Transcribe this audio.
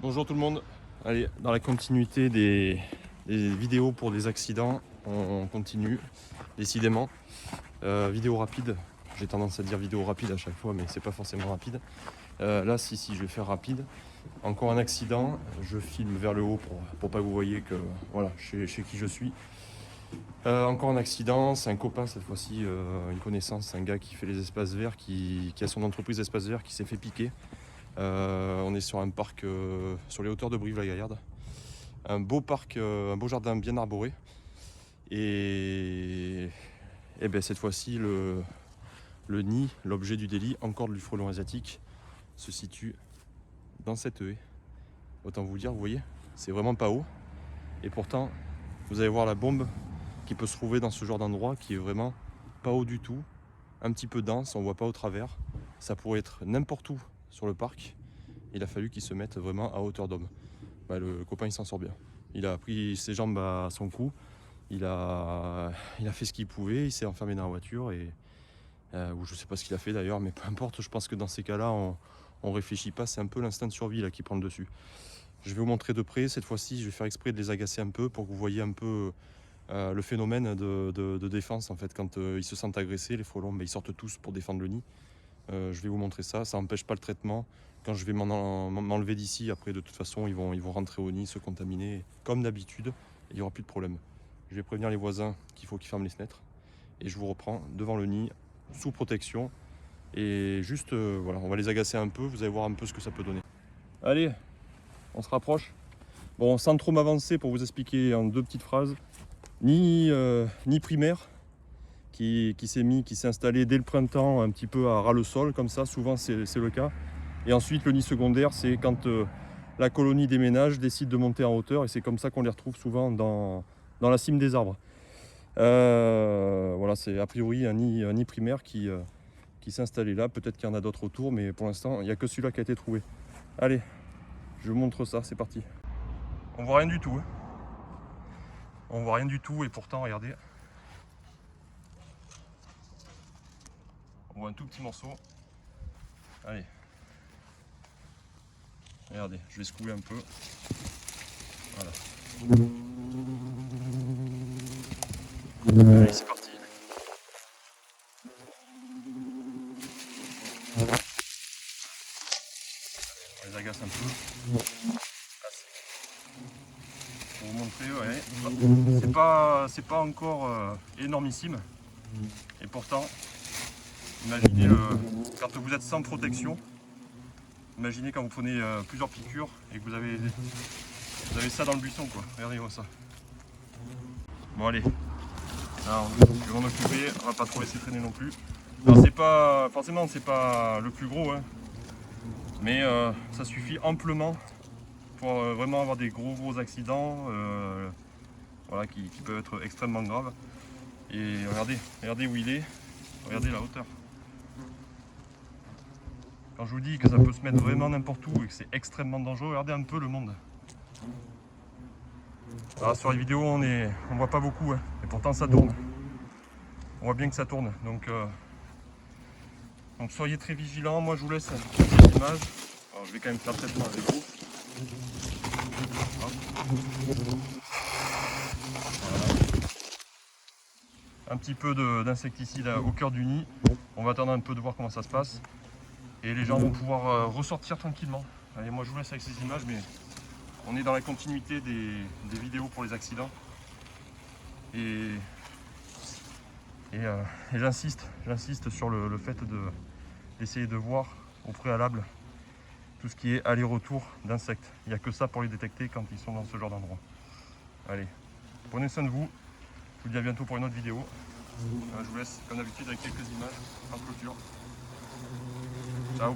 Bonjour tout le monde. Allez, dans la continuité des vidéos pour des accidents, on continue, décidément. Vidéo rapide, j'ai tendance à dire vidéo rapide à chaque fois, mais c'est pas forcément rapide. Là, si, je vais faire rapide. Encore un accident, je filme vers le haut pour pas que vous voyez que voilà, chez qui je suis. Encore un accident, c'est un copain cette fois-ci, une connaissance, un gars qui fait les espaces verts, qui a son entreprise espaces verts, qui s'est fait piquer. On est sur un parc sur les hauteurs de Brive-la-Gaillarde. Un beau parc, un beau jardin bien arboré. Et ben cette fois-ci, le nid, l'objet du délit, encore du frelon asiatique, se situe dans cette haie. Autant vous dire, vous voyez, c'est vraiment pas haut. Et pourtant, vous allez voir la bombe qui peut se trouver dans ce genre d'endroit qui est vraiment pas haut du tout, un petit peu dense, on voit pas au travers. Ça pourrait être n'importe où sur le parc. Il a fallu qu'il se mette vraiment à hauteur d'homme. Bah, le copain il s'en sort bien. Il a pris ses jambes à son cou, il a fait ce qu'il pouvait, il s'est enfermé dans la voiture ou je sais pas ce qu'il a fait d'ailleurs, mais peu importe, je pense que dans ces cas-là, on réfléchit pas, c'est un peu l'instinct de survie là qui prend le dessus. Je vais vous montrer de près, cette fois-ci je vais faire exprès de les agacer un peu pour que vous voyez un peu le phénomène de défense en fait. Quand ils se sentent agressés, les frelons, ils sortent tous pour défendre le nid. Je vais vous montrer ça, ça n'empêche pas le traitement. Quand je vais m'enlever d'ici, après de toute façon ils vont rentrer au nid, se contaminer comme d'habitude, il n'y aura plus de problème. Je vais prévenir les voisins qu'il faut qu'ils ferment les fenêtres et je vous reprends devant le nid, sous protection, et juste voilà, on va les agacer un peu, vous allez voir un peu ce que ça peut donner. Allez, on se rapproche. Bon, sans trop m'avancer, pour vous expliquer en deux petites phrases, nid primaire qui s'est installé dès le printemps un petit peu à ras le sol, comme ça, souvent c'est le cas. Et ensuite le nid secondaire, c'est quand la colonie déménage, décide de monter en hauteur, et c'est comme ça qu'on les retrouve souvent dans la cime des arbres. Voilà, c'est a priori un nid primaire qui s'est installé là. Peut-être qu'il y en a d'autres autour, mais pour l'instant il n'y a que celui-là qui a été trouvé. Allez, je vous montre ça, c'est parti. On voit rien du tout, hein. On voit rien du tout, et pourtant regardez, on voit un tout petit morceau. Allez, regardez, je vais secouer un peu. Voilà. Allez, c'est parti. On les agace un peu. Pour vous montrer, ouais. C'est pas encore énormissime. Et pourtant, imaginez quand vous êtes sans protection. Imaginez quand vous prenez plusieurs piqûres et que vous avez ça dans le buisson, quoi. Regardez-moi ça. Bon allez, là, je vais m'en occuper, on va pas trop laisser traîner non plus. Alors c'est pas, forcément c'est pas le plus gros, hein, mais ça suffit amplement pour vraiment avoir des gros accidents, voilà, qui peuvent être extrêmement graves. Et regardez où il est, regardez la hauteur. Quand je vous dis que ça peut se mettre vraiment n'importe où et que c'est extrêmement dangereux, regardez un peu le monde. Alors, sur les vidéos on voit pas beaucoup, hein, et pourtant ça tourne. On voit bien que ça tourne, donc soyez très vigilants. Moi je vous laisse quelques images. Alors, je vais quand même faire le traitement avec vous. Voilà. Un petit peu d'insecticide au cœur du nid. On va attendre un peu de voir comment ça se passe. Et les gens vont pouvoir ressortir tranquillement. Allez, moi je vous laisse avec ces images, mais on est dans la continuité des vidéos pour les accidents. Et j'insiste sur le fait d'essayer de voir au préalable tout ce qui est aller-retour d'insectes. Il n'y a que ça pour les détecter quand ils sont dans ce genre d'endroit. Allez, prenez soin de vous. Je vous dis à bientôt pour une autre vidéo. Je vous laisse comme d'habitude avec quelques images en clôture. Ciao.